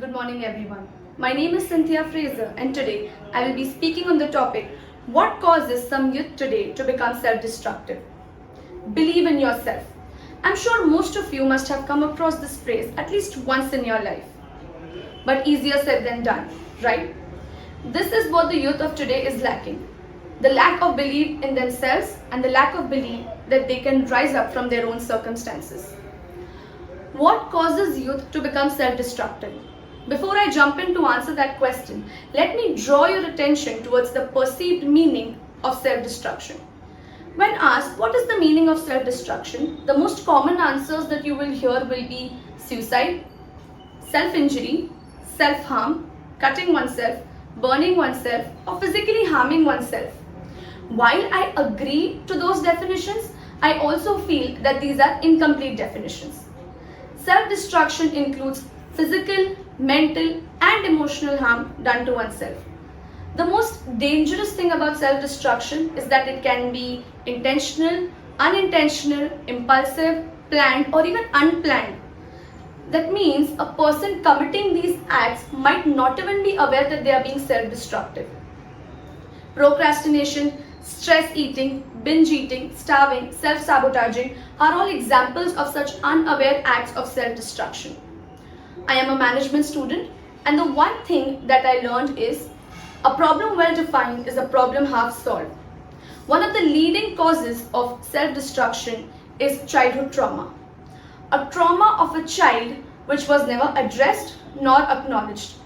Good morning everyone. My name is Cynthia Fraser and today I will be speaking on the topic what causes some youth today to become self-destructive. Believe in yourself. I'm sure most of you must have come across this phrase at least once in your life. But easier said than done, right? This is what the youth of today is lacking. The lack of belief in themselves and the lack of belief that they can rise up from their own circumstances. What causes youth to become self-destructive? Before I jump in to answer that question, let me draw your attention towards the perceived meaning of self-destruction. When asked what is the meaning of self-destruction, the most common answers that you will hear will be suicide, self-injury, self-harm, cutting oneself, burning oneself, or physically harming oneself. While I agree to those definitions, I also feel that these are incomplete definitions. Self-destruction includes physical, mental, and emotional harm done to oneself. The most dangerous thing about self-destruction is that it can be intentional, unintentional, impulsive, planned, or even unplanned. That means a person committing these acts might not even be aware that they are being self-destructive. Procrastination, stress eating, binge eating, starving, self-sabotaging are all examples of such unaware acts of self-destruction. I am a management student, and the one thing that I learned is a problem well defined is a problem half solved. One of the leading causes of self-destruction is childhood trauma. A trauma of a child which was never addressed nor acknowledged.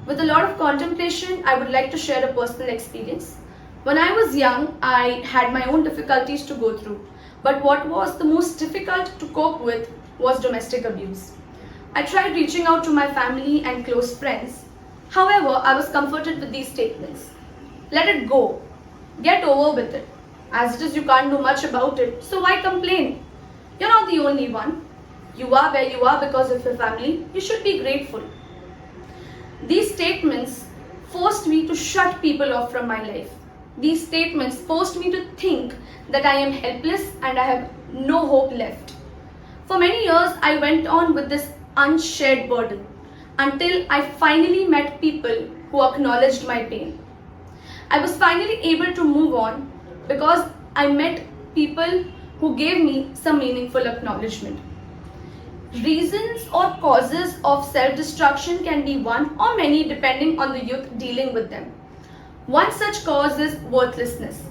With a lot of contemplation, I would like to share a personal experience. When I was young, I had my own difficulties to go through, but what was the most difficult to cope with was domestic abuse. I tried reaching out to my family and close friends. However, I was comforted with these statements. Let it go. Get over with it. As it is, you can't do much about it, so why complain? You're not the only one. You are where you are because of your family. You should be grateful. These statements forced me to shut people off from my life. These statements forced me to think that I am helpless and I have no hope left. For many years, I went on with this unshared burden until I finally met people who acknowledged my pain. I was finally able to move on because I met people who gave me some meaningful acknowledgement. Reasons or causes of self-destruction can be one or many depending on the youth dealing with them. One such cause is worthlessness.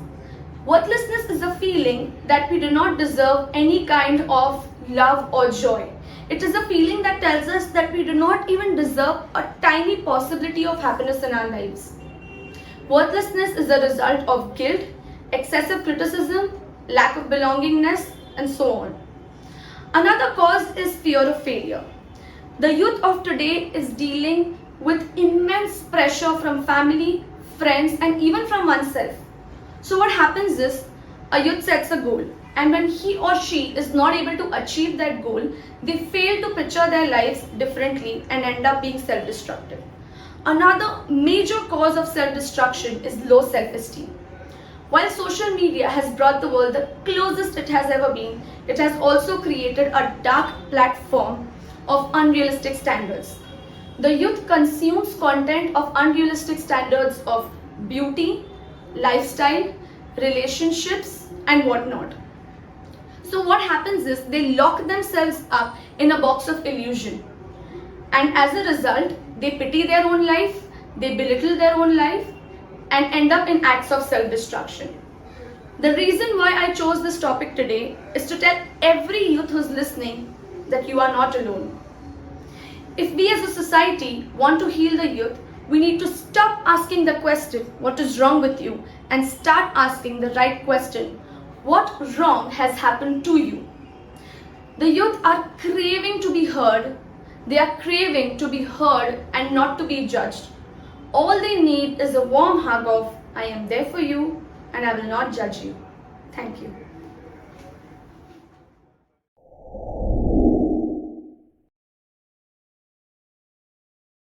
Worthlessness is a feeling that we do not deserve any kind of love or joy. It is a feeling that tells us that we do not even deserve a tiny possibility of happiness in our lives. Worthlessness is a result of guilt, excessive criticism, lack of belongingness, and so on. Another cause is fear of failure. The youth of today is dealing with immense pressure from family, friends, and even from oneself. So what happens is, a youth sets a goal, and when he or she is not able to achieve that goal, they fail to picture their lives differently and end up being self-destructive. Another major cause of self-destruction is low self-esteem. While social media has brought the world the closest it has ever been, it has also created a dark platform of unrealistic standards. The youth consumes content of unrealistic standards of beauty, lifestyle, relationships, and whatnot. So what happens is they lock themselves up in a box of illusion. And as a result, they pity their own life, they belittle their own life, and end up in acts of self-destruction. The reason why I chose this topic today is to tell every youth who's listening that you are not alone. If we as a society want to heal the youth, we need to stop asking the question, what is wrong with you? And start asking the right question, what wrong has happened to you? The youth are craving to be heard. They are craving to be heard and not to be judged. All they need is a warm hug of, I am there for you and I will not judge you. Thank you.